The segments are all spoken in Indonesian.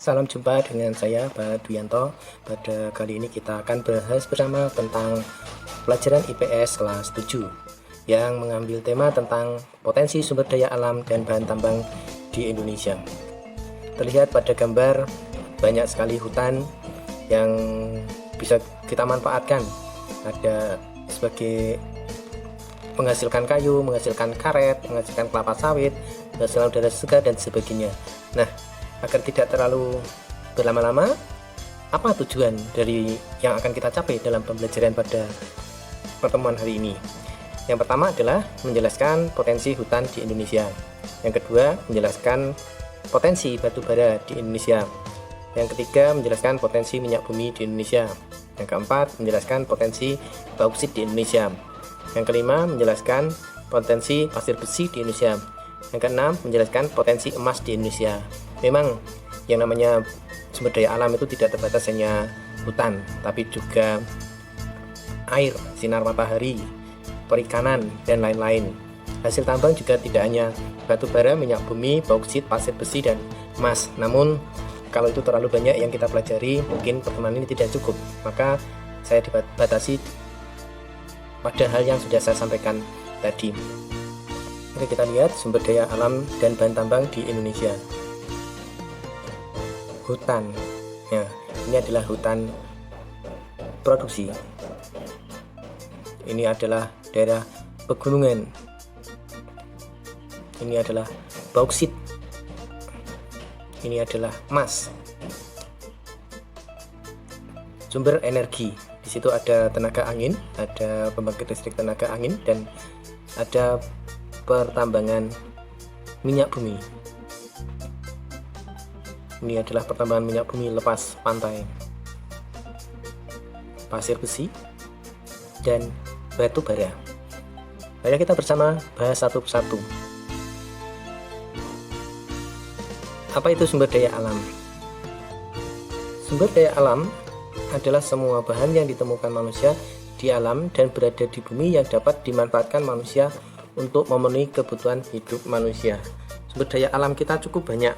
Salam jumpa dengan saya Pak Duyanto. Pada kali ini kita akan bahas bersama tentang pelajaran IPS kelas 7 yang mengambil tema tentang potensi sumber daya alam dan bahan tambang di Indonesia. Terlihat pada gambar banyak sekali hutan yang bisa kita manfaatkan. Ada sebagai menghasilkan kayu, menghasilkan karet, menghasilkan kelapa sawit, menghasilkan udara segar dan sebagainya. Nah, agar tidak terlalu berlama-lama, apa tujuan dari yang akan kita capai dalam pembelajaran pada pertemuan hari ini? Yang pertama adalah menjelaskan potensi hutan di Indonesia. Yang kedua, menjelaskan potensi batu bara di Indonesia. Yang ketiga, menjelaskan potensi minyak bumi di Indonesia. Yang keempat, menjelaskan potensi bauksit di Indonesia. Yang kelima, menjelaskan potensi pasir besi di Indonesia. Yang keenam, menjelaskan potensi emas di Indonesia. Memang yang namanya sumber daya alam itu tidak terbatas hanya hutan, tapi juga air, sinar matahari, perikanan, dan lain-lain. Hasil tambang juga tidak hanya batu bara, minyak bumi, bauksit, pasir besi, dan emas. Namun kalau itu terlalu banyak yang kita pelajari, mungkin pertemuan ini tidak cukup. Maka saya dibatasi pada hal yang sudah saya sampaikan tadi. Oke, kita lihat sumber daya alam dan bahan tambang di Indonesia. Hutan, ya, ini adalah hutan produksi. Ini adalah daerah pegunungan. Ini adalah bauksit. Ini adalah emas. Sumber energi, di situ ada tenaga angin, ada pembangkit listrik tenaga angin, dan ada pertambangan minyak bumi. Ini adalah pertambangan minyak bumi lepas pantai, pasir besi, dan batu bara. Mari kita bersama bahas satu persatu. Apa itu sumber daya alam? Sumber daya alam adalah semua bahan yang ditemukan manusia di alam dan berada di bumi yang dapat dimanfaatkan manusia untuk memenuhi kebutuhan hidup manusia. Sumber daya alam kita cukup banyak.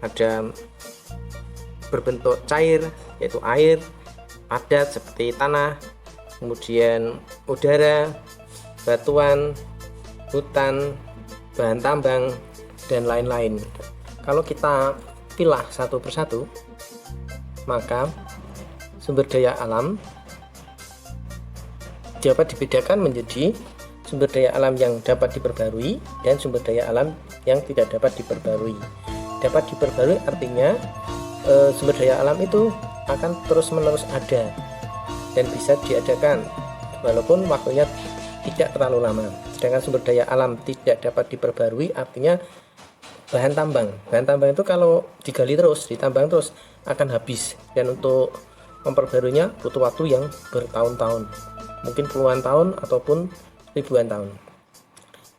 Ada berbentuk cair, yaitu air, padat seperti tanah, kemudian udara, batuan, hutan, bahan tambang, dan lain-lain. Kalau kita pilah satu persatu, maka sumber daya alam dapat dibedakan menjadi sumber daya alam yang dapat diperbarui dan sumber daya alam yang tidak dapat diperbarui. Dapat diperbarui artinya sumber daya alam itu akan terus-menerus ada dan bisa diadakan walaupun waktunya tidak terlalu lama. Sedangkan sumber daya alam tidak dapat diperbarui artinya bahan tambang. Bahan tambang itu kalau digali terus, ditambang terus akan habis, dan untuk memperbaruinya butuh waktu yang bertahun-tahun, mungkin puluhan tahun ataupun ribuan tahun.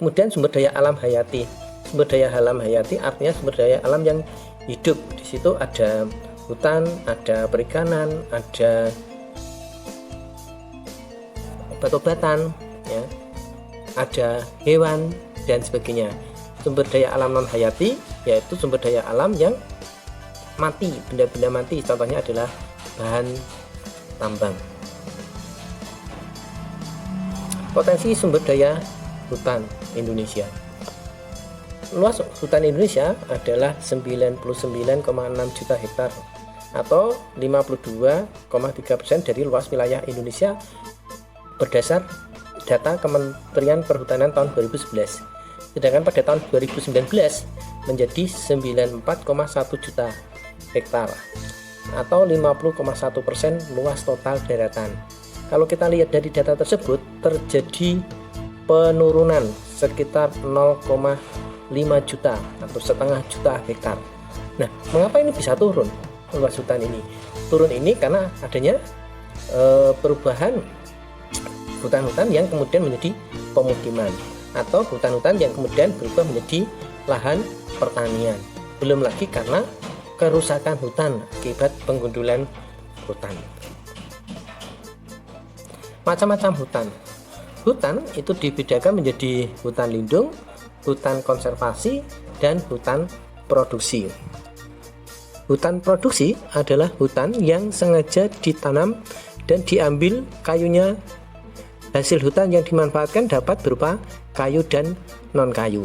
Kemudian sumber daya alam hayati. Sumber daya alam hayati artinya sumber daya alam yang hidup. Di situ ada hutan, ada perikanan, ada obat-obatan, ya, ada hewan dan sebagainya. Sumber daya alam non hayati yaitu sumber daya alam yang mati, benda-benda mati. Contohnya adalah bahan tambang. Potensi sumber daya hutan Indonesia. Luas hutan Indonesia adalah 99,6 juta hektar atau 52,3% dari luas wilayah Indonesia berdasar data Kementerian Perhutanan tahun 2011. Sedangkan pada tahun 2019 menjadi 94,1 juta hektar atau 50,1% luas total daratan. Kalau kita lihat dari data tersebut, terjadi penurunan sekitar 0,5 juta atau setengah juta hektar. Nah, mengapa ini bisa turun luas hutan ini? Turun ini karena adanya perubahan hutan-hutan yang kemudian menjadi pemukiman, atau hutan-hutan yang kemudian berubah menjadi lahan pertanian. Belum lagi karena kerusakan hutan akibat penggundulan hutan. Macam-macam hutan. Hutan itu dibedakan menjadi hutan lindung, hutan konservasi, dan hutan produksi. Hutan produksi adalah hutan yang sengaja ditanam dan diambil kayunya. Hasil hutan yang dimanfaatkan dapat berupa kayu dan non-kayu.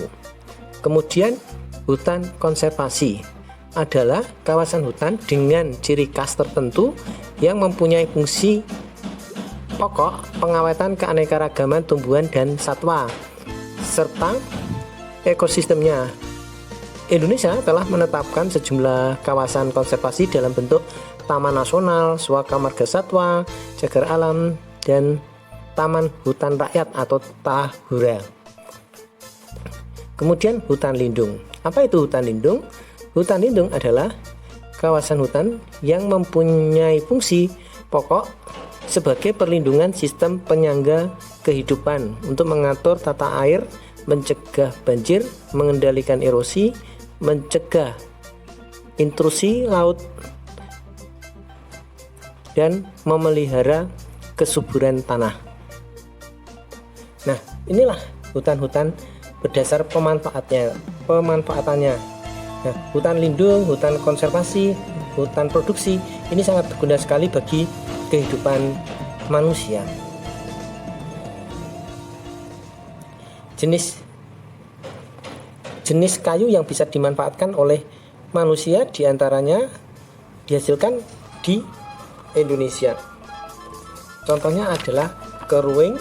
Kemudian hutan konservasi adalah kawasan hutan dengan ciri khas tertentu yang mempunyai fungsi pokok pengawetan keanekaragaman tumbuhan dan satwa serta ekosistemnya. Indonesia telah menetapkan sejumlah kawasan konservasi dalam bentuk Taman Nasional, Suaka Marga Satwa, Cagar Alam, dan Taman Hutan Rakyat atau Tahura. Kemudian hutan lindung. Apa itu hutan lindung? Hutan lindung adalah kawasan hutan yang mempunyai fungsi pokok sebagai perlindungan sistem penyangga kehidupan untuk mengatur tata air, mencegah banjir, mengendalikan erosi, mencegah intrusi laut, dan memelihara kesuburan tanah. Nah, inilah hutan-hutan berdasar pemanfaatannya. Nah, hutan lindung, hutan konservasi, hutan produksi ini sangat berguna sekali bagi kehidupan manusia. Jenis kayu yang bisa dimanfaatkan oleh manusia diantaranya dihasilkan di Indonesia. Contohnya adalah keruing,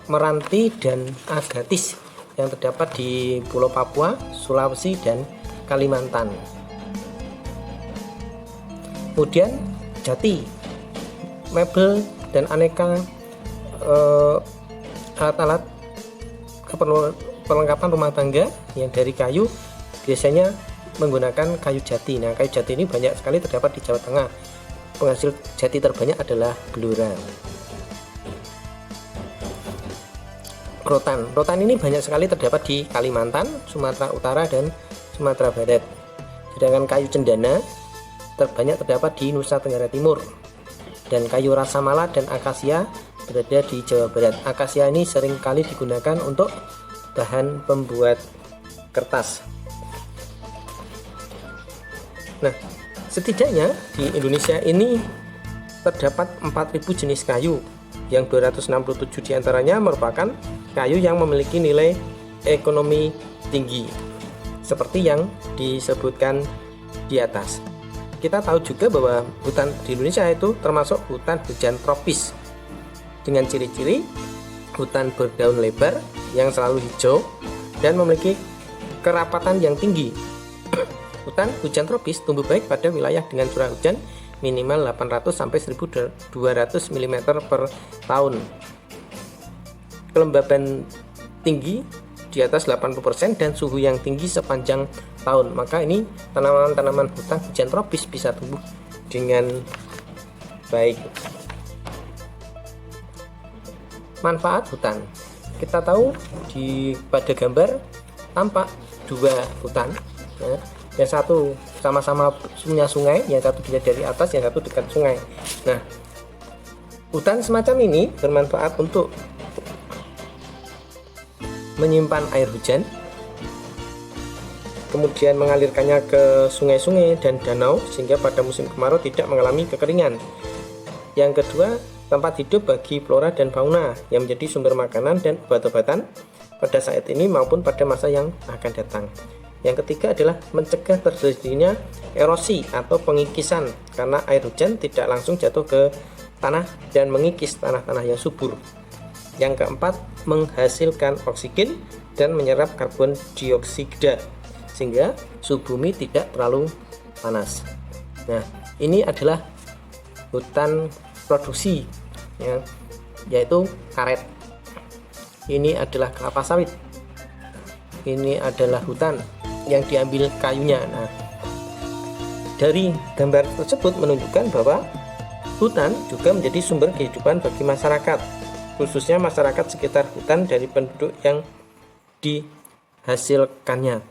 meranti, dan agatis yang terdapat di Pulau Papua, Sulawesi, dan Kalimantan. Kemudian jati, mebel, dan aneka alat-alat perlengkapan rumah tangga yang dari kayu biasanya menggunakan kayu jati. Nah, kayu jati ini banyak sekali terdapat di Jawa Tengah. Penghasil jati terbanyak adalah Blora. Rotan ini banyak sekali terdapat di Kalimantan, Sumatera Utara, dan Sumatera Barat. Sedangkan kayu cendana terbanyak terdapat di Nusa Tenggara Timur. Dan kayu rasamala dan akasia berada di Jawa Barat. Akasia ini sering kali digunakan untuk bahan pembuat kertas. Nah, setidaknya di Indonesia ini terdapat 4.000 jenis kayu, yang 267 diantaranya merupakan kayu yang memiliki nilai ekonomi tinggi, seperti yang disebutkan di atas. Kita tahu juga bahwa hutan di Indonesia itu termasuk hutan hujan tropis, dengan ciri-ciri hutan berdaun lebar yang selalu hijau dan memiliki kerapatan yang tinggi. Hutan hujan tropis tumbuh baik pada wilayah dengan curah hujan minimal 800 sampai 1200 mm per tahun. Kelembaban tinggi di atas 80% dan suhu yang tinggi sepanjang tahun. Maka ini tanaman-tanaman hutan hujan tropis bisa tumbuh dengan baik. Manfaat hutan. Kita tahu pada gambar tampak dua hutan. Ya. Yang satu sama-sama punya sungai, yang satu dilihat dari atas, yang satu dekat sungai. Nah, hutan semacam ini bermanfaat untuk menyimpan air hujan, kemudian mengalirkannya ke sungai-sungai dan danau sehingga pada musim kemarau tidak mengalami kekeringan. Yang kedua, tempat hidup bagi flora dan fauna yang menjadi sumber makanan dan obat-obatan pada saat ini maupun pada masa yang akan datang. Yang ketiga adalah mencegah terjadinya erosi atau pengikisan karena air hujan tidak langsung jatuh ke tanah dan mengikis tanah-tanah yang subur. Yang keempat, menghasilkan oksigen dan menyerap karbon dioksida sehingga suhu bumi tidak terlalu panas. Nah, ini adalah hutan produksi ya, yaitu karet. Ini adalah kelapa sawit. Ini adalah hutan yang diambil kayunya. Nah, dari gambar tersebut menunjukkan bahwa hutan juga menjadi sumber kehidupan bagi masyarakat, khususnya masyarakat sekitar hutan dari penduduk yang dihasilkannya.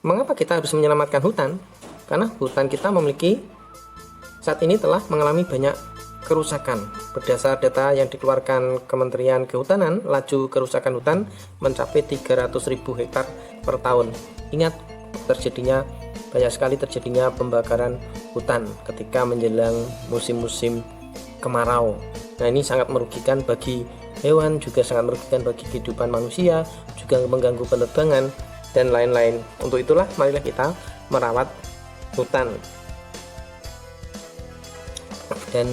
Mengapa kita harus menyelamatkan hutan? Karena hutan kita saat ini telah mengalami banyak kerusakan. Berdasar data yang dikeluarkan Kementerian Kehutanan, laju kerusakan hutan mencapai 300.000 hektar per tahun. Ingat, banyak sekali terjadinya pembakaran hutan ketika menjelang musim-musim kemarau. Nah, ini sangat merugikan bagi hewan, juga sangat merugikan bagi kehidupan manusia, juga mengganggu penerbangan dan lain-lain. Untuk itulah marilah kita merawat hutan. Dan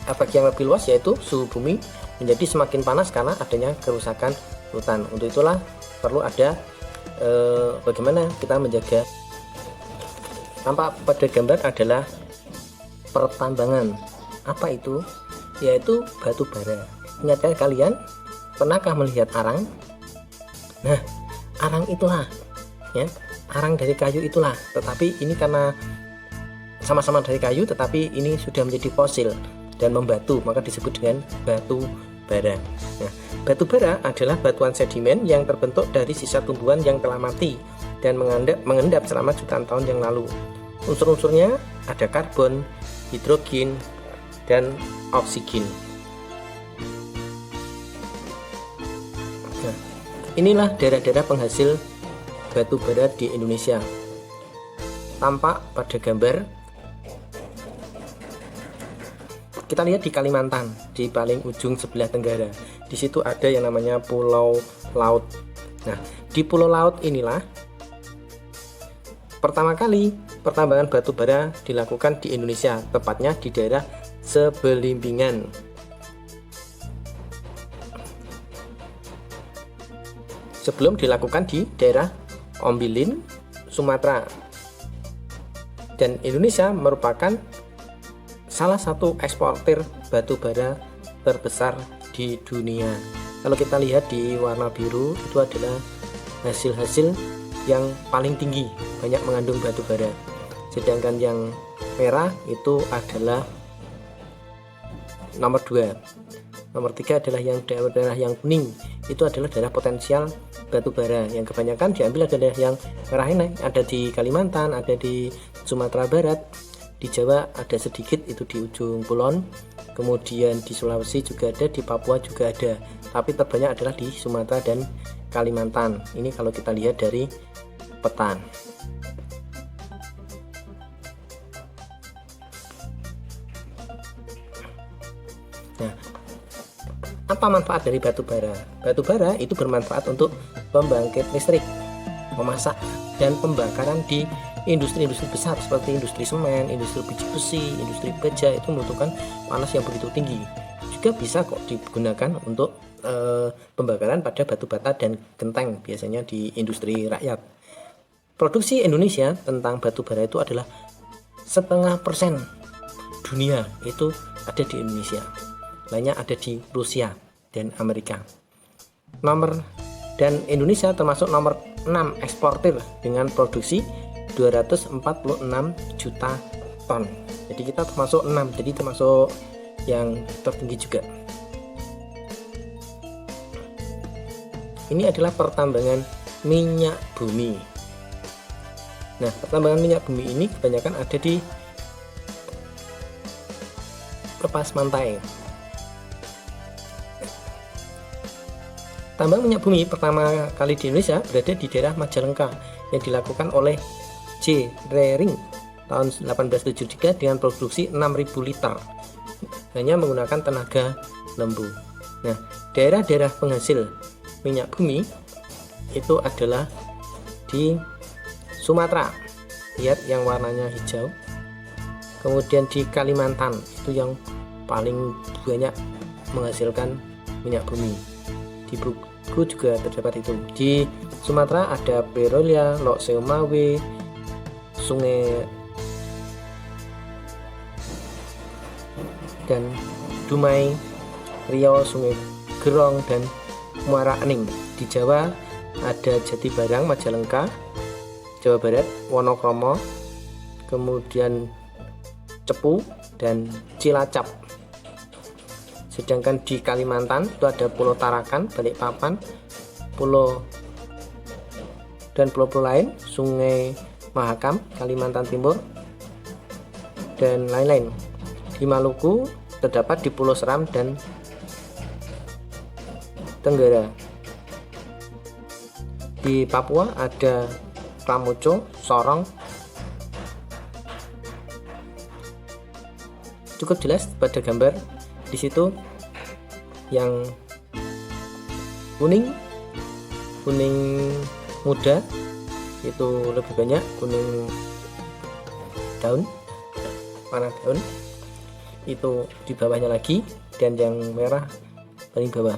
bagi yang lebih luas, yaitu suhu bumi menjadi semakin panas karena adanya kerusakan hutan. Untuk itulah perlu ada bagaimana kita menjaga. Tampak pada gambar adalah pertambangan. Apa itu? Yaitu batu bara. Ingatkah kalian pernahkah melihat arang? Nah, arang itulah, ya, arang dari kayu itulah. Tetapi ini karena sama-sama dari kayu, tetapi ini sudah menjadi fosil dan membatu, maka disebut dengan batu bara. Nah, batu bara adalah batuan sedimen yang terbentuk dari sisa tumbuhan yang telah mati dan mengendap selama jutaan tahun yang lalu. Unsur-unsurnya ada karbon, hidrogen, dan oksigen. Nah, inilah daerah-daerah penghasil batu bara di Indonesia. Tampak pada gambar. Kita lihat di Kalimantan, di paling ujung sebelah tenggara. Di situ ada yang namanya Pulau Laut. Nah, di Pulau Laut inilah pertama kali pertambangan batu bara dilakukan di Indonesia, tepatnya di daerah Sebelimbingan. Sebelum dilakukan di daerah Ombilin, Sumatera. Dan Indonesia merupakan salah satu eksportir batu bara terbesar di dunia. Kalau kita lihat di warna biru, itu adalah hasil-hasil yang paling tinggi, banyak mengandung batu bara. Sedangkan yang merah itu adalah nomor 2. Nomor 3 adalah yang daerah yang kuning, itu adalah daerah potensial batu bara. Yang kebanyakan diambil adalah yang merah ini, ada di Kalimantan, ada di Sumatera Barat, di Jawa ada sedikit, itu di ujung Kulon, kemudian di Sulawesi juga ada, di Papua juga ada, tapi terbanyak adalah di Sumatera dan Kalimantan. Ini kalau kita lihat dari peta. Nah, apa manfaat dari batu bara? Batu bara itu bermanfaat untuk pembangkit listrik, memasak, dan pembakaran di industri-industri besar seperti industri semen, industri biji besi, industri baja. Itu membutuhkan panas yang begitu tinggi. Juga bisa kok digunakan untuk pembakaran pada batu bata dan genteng, biasanya di industri rakyat. Produksi Indonesia tentang batu bara itu adalah 0,5% dunia itu ada di Indonesia. Lainnya ada di Rusia dan Amerika. Dan Indonesia termasuk nomor 6 eksportir dengan produksi 246 juta ton. Jadi kita termasuk 6, jadi termasuk yang tertinggi juga. Ini adalah pertambangan minyak bumi. Nah, pertambangan minyak bumi ini kebanyakan ada di lepas pantai. Tambang minyak bumi pertama kali di Indonesia berada di daerah Majalengka yang dilakukan oleh J. Rering tahun 1873 dengan produksi 6.000 liter, hanya menggunakan tenaga lembu. Nah, daerah-daerah penghasil minyak bumi itu adalah di Sumatera, lihat yang warnanya hijau. Kemudian di Kalimantan, itu yang paling banyak menghasilkan minyak bumi. Di buku juga terdapat itu. Di Sumatera ada Perolia, Lok Seomawe, Sungai dan Dumai, Riau, Sungai Gerong, dan Muara Ening. Di Jawa ada Jatibarang, Majalengka, Jawa Barat, Wonokromo, kemudian Cepu, dan Cilacap. Sedangkan di Kalimantan itu ada Pulau Tarakan, Balikpapan, pulau lain, Sungai Mahakam, Kalimantan Timur, dan lain-lain. Di Maluku terdapat di Pulau Seram dan Tenggara. Di Papua ada Pramuco, Sorong. Cukup jelas pada gambar di situ yang kuning muda itu lebih banyak, kuning daun, warna daun itu di bawahnya lagi, dan yang merah paling bawah.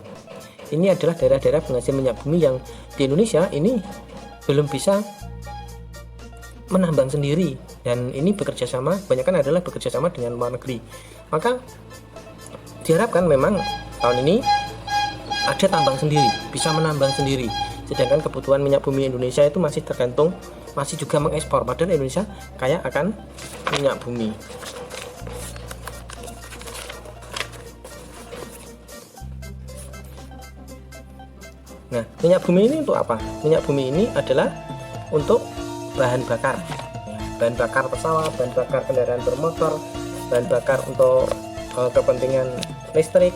Ini adalah daerah-daerah penghasil minyak bumi yang di Indonesia ini belum bisa menambang sendiri, dan ini bekerja sama, kebanyakan adalah bekerja sama dengan luar negeri. Maka diharapkan memang tahun ini ada tambang sendiri, bisa menambang sendiri. Sedangkan kebutuhan minyak bumi Indonesia itu masih tergantung, masih juga mengekspor, padahal Indonesia kaya akan minyak bumi. Nah, minyak bumi ini untuk apa? Minyak bumi ini adalah untuk bahan bakar, bahan bakar pesawat, bahan bakar kendaraan bermotor, bahan bakar untuk kepentingan listrik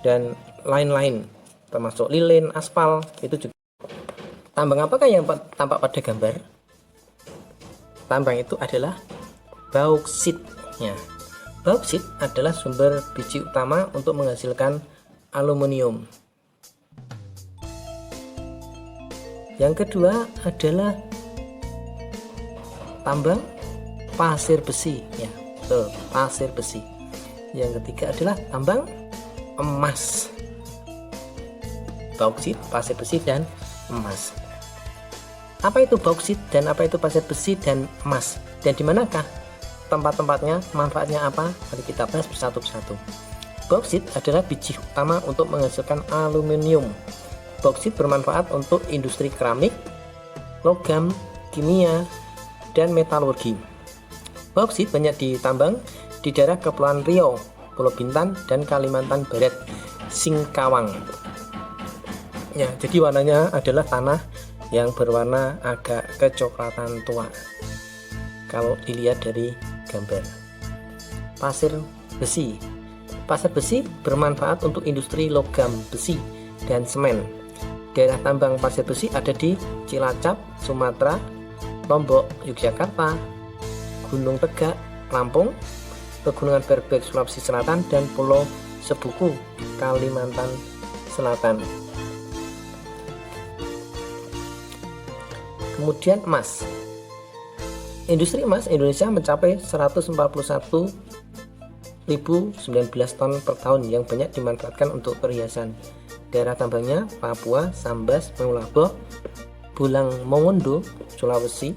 dan lain-lain, termasuk lilin, aspal. Itu juga. Tambang apakah yang tampak pada gambar? Tambang itu adalah bauksit. Ya. Bauksit adalah sumber biji utama untuk menghasilkan aluminium. Yang kedua adalah tambang pasir besi, ya, betul, pasir besi. Yang ketiga adalah tambang emas. Bauksit, pasir besi, dan emas. Apa itu bauksit dan apa itu pasir besi dan emas? Dan di manakah tempat-tempatnya, manfaatnya apa? Mari kita bahas bersatu-persatu. Bauksit adalah biji utama untuk menghasilkan aluminium. Bauksit bermanfaat untuk industri keramik, logam, kimia, dan metalurgi. Bauksit banyak ditambang di daerah Kepulauan Riau, Pulau Bintan, dan Kalimantan Barat, Singkawang. Ya, jadi warnanya adalah tanah yang berwarna agak kecoklatan tua kalau dilihat dari gambar. Pasir besi. Pasir besi bermanfaat untuk industri logam besi dan semen. Daerah tambang pasir besi ada di Cilacap, Sumatera, Lombok, Yogyakarta, Gunung Tegak, Lampung, Pegunungan Berbek, Sulawesi Selatan, dan Pulau Sebuku, Kalimantan Selatan. Kemudian emas. Industri emas Indonesia mencapai 141.019 ton per tahun yang banyak dimanfaatkan untuk perhiasan. Daerah tambangnya Papua, Sambas, Meulaboh, Bulang Mongondo, Sulawesi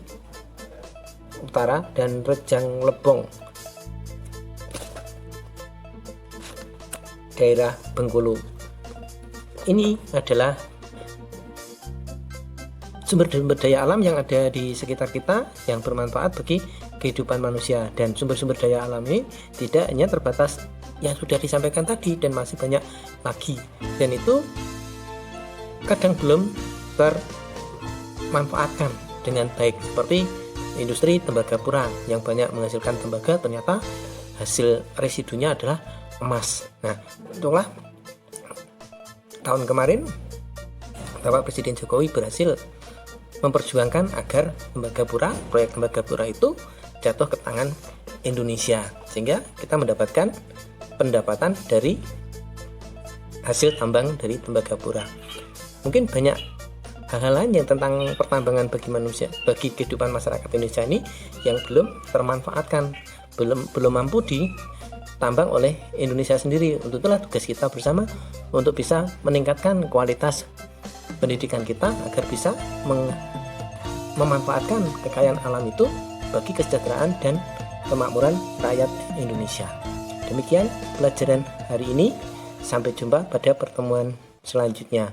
Utara, dan Rejang Lebong, daerah Bengkulu. Ini adalah sumber-sumber daya alam yang ada di sekitar kita yang bermanfaat bagi kehidupan manusia, dan sumber-sumber daya alam ini tidak hanya terbatas yang sudah disampaikan tadi, dan masih banyak lagi, dan itu kadang belum termanfaatkan dengan baik, seperti industri tembagapura yang banyak menghasilkan tembaga, ternyata hasil residunya adalah emas. Nah, itulah tahun kemarin Bapak Presiden Jokowi berhasil memperjuangkan agar tembagapura, proyek tembagapura itu jatuh ke tangan Indonesia, sehingga kita mendapatkan pendapatan dari hasil tambang dari tembagapura. Mungkin banyak hal-hal lain yang tentang pertambangan bagi manusia, bagi kehidupan masyarakat Indonesia ini yang belum termanfaatkan, belum mampu ditambang oleh Indonesia sendiri. Untuk itulah tugas kita bersama untuk bisa meningkatkan kualitas pendidikan kita agar bisa memanfaatkan kekayaan alam itu bagi kesejahteraan dan kemakmuran rakyat Indonesia. Demikian pelajaran hari ini. Sampai jumpa pada pertemuan selanjutnya.